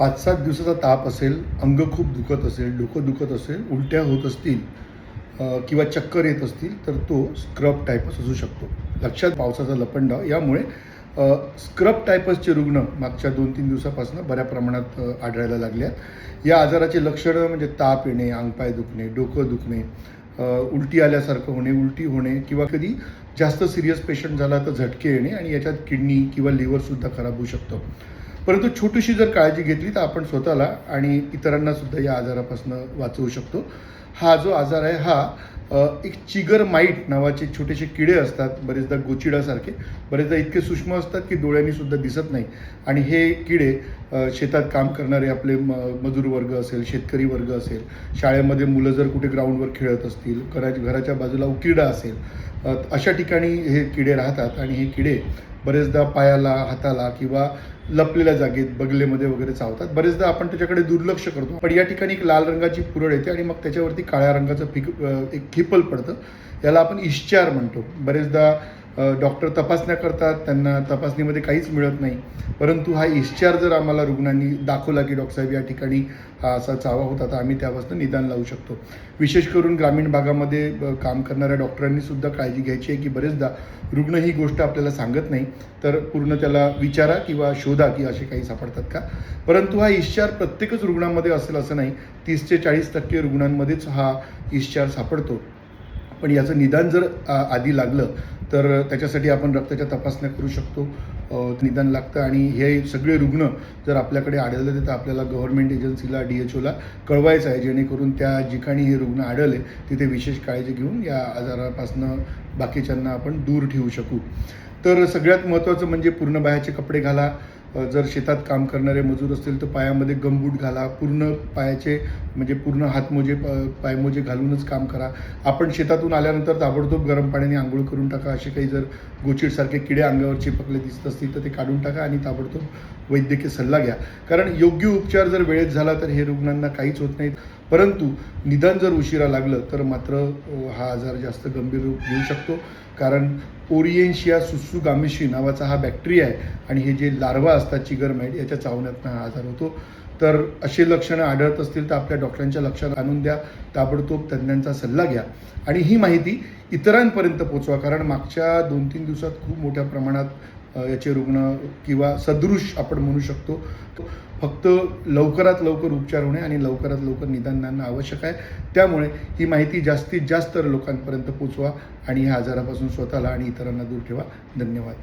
5-7 दिवसाचा ताप असेल, अंग खूप दुखत असेल, डोकं दुखत असेल, उलट्या होत असतील किंवा चक्कर येत असतील, तर तो स्क्रब टायफस असू शकतो. लक्षात पावसाचा लपंडाव यामुळे स्क्रब टायफसचे रुग्ण मागच्या 2-3 दिवसापासून बऱ्या प्रमाणात आढळायला लागले आहेत. या आजाराची लक्षणं म्हणजे ताप येणे, अंगपाय दुखणे, डोकं दुखणे, उलटी आल्यासारखं होणे, उलटी होणे किंवा कधी जास्त सिरियस पेशंट झाला तर झटके येणे आणि याच्यात किडनी किंवा लिव्हरसुद्धा खराब होऊ शकतं. परंतु छोटीशी जर काळजी घेतली तर आपण स्वतःला आणि इतरांना सुद्धा या आजारापासून वाचवू शकतो. हा जो आजार आहे हा एक चिगर माईट नावाचे छोटेसे किडे असतात, बरेचदा गोचिडासारखे, बरेचदा इतके सूक्ष्म असतात की डोळ्यांनी सुद्धा दिसत नाही. आणि हे किडे शेतात काम करणारे आपले मजूर वर्ग असेल, शेतकरी वर्ग असेल, शाळेमध्ये मुलं जर कुठे ग्राउंडवर खेळत असतील, घराच्या बाजूला उकिरडा असेल, अशा ठिकाणी हे किडे राहतात. आणि हे किडे बरेचदा पायाला, हाताला किंवा लपलेल्या जागेत बगलेमध्ये वगैरे चावतात. बरेचदा आपण त्याच्याकडे दुर्लक्ष करतो, पण या ठिकाणी एक लाल रंगाची पुरळ येते आणि मग त्याच्यावरती काळ्या रंगाचं एक ठिपल पडतं. याला आपण इश्चार म्हणतो. बरेचदा डॉक्टर तपासण्या करतात, त्यांना तपासणीमध्ये काहीच मिळत नाही. परंतु हा इश्चार जर आम्हाला रुग्णांनी दाखवला की डॉक्टर साहेब या ठिकाणी हा असा चावा होता, तर आम्ही त्यापासून निदान लावू शकतो. विशेष करून ग्रामीण भागामध्ये काम करणाऱ्या डॉक्टरांनी सुद्धा काळजी घ्यायची आहे की बरेचदा रुग्ण ही गोष्ट आपल्याला सांगत नाही, तर पूर्ण त्याला विचारा किंवा शोधा की असे काही सापडतात का. परंतु हा इश्चार प्रत्येकच रुग्णामध्ये असेल असं नाही. 30 ते 40% रुग्णांमध्येच हा इश्चार सापडतो. पण याचं निदान जर आधी लागलं तर त्याच्यासाठी आपण रक्ताच्या तपासण्या करू शकतो. निदान लागतं आणि हे सगळे रुग्ण जर आपल्याकडे आढळले तर आपल्याला गव्हर्नमेंट एजन्सीला, DHOला कळवायचं आहे, जेणेकरून त्या ठिकाणी हे रुग्ण आढळले तिथे विशेष काळजी घेऊन या आजारापासून बाकीच्यांना आपण दूर ठेवू शकू. तर सगळ्यात महत्त्वाचं म्हणजे पूर्ण बाह्याचे कपडे घाला. जर शेतात काम करणारे मजूर असतील तर पायामध्ये गमबूट घाला. पूर्ण पायाचे म्हणजे पूर्ण हातमोजे, पायमोजे घालूनच काम करा. आपण शेतातून आल्यानंतर ताबडतोब गरम पाण्याने आंघोळ करून टाका. असे काही जर गोचिडसारखे किडे अंगावर चिपकले दिसत असतील तर ते काढून टाका आणि ताबडतोब वैद्यकीय सल्ला घ्या. कारण योग्य उपचार जर वेळेत झाला तर हे रुग्णांना काहीच होत नाही. परंतु निदान जर उशिरा लागलं तर मात्र हा आजार जास्त गंभीर रूप घेऊ शकतो. कारण ओरिएन्शिया सुसुगामिशी नावाचा हा बॅक्टेरिया आहे आणि हे जे लार्वा असतात चिगरमाईट याच्या चावण्यातनं हा आजार होतो. तर असे लक्षणं आढळत असतील तर आपल्या डॉक्टरांच्या लक्षात आणून द्या. ताबडतोब तज्ज्ञांचा सल्ला घ्या आणि ही माहिती इतरांपर्यंत पोचवा. कारण मागच्या 2-3 दिवसात खूप मोठ्या प्रमाणात याचे रुग्ण किंवा सदृश आपण म्हणू शकतो. फक्त लवकरात लवकर उपचार होणे आणि लवकरात लवकर निदान आणणं आवश्यक आहे. त्यामुळे ही माहिती जास्तीत जास्त लोकांपर्यंत पोचवा आणि ह्या आजारापासून स्वतःला आणि इतरांना दूर ठेवा. धन्यवाद.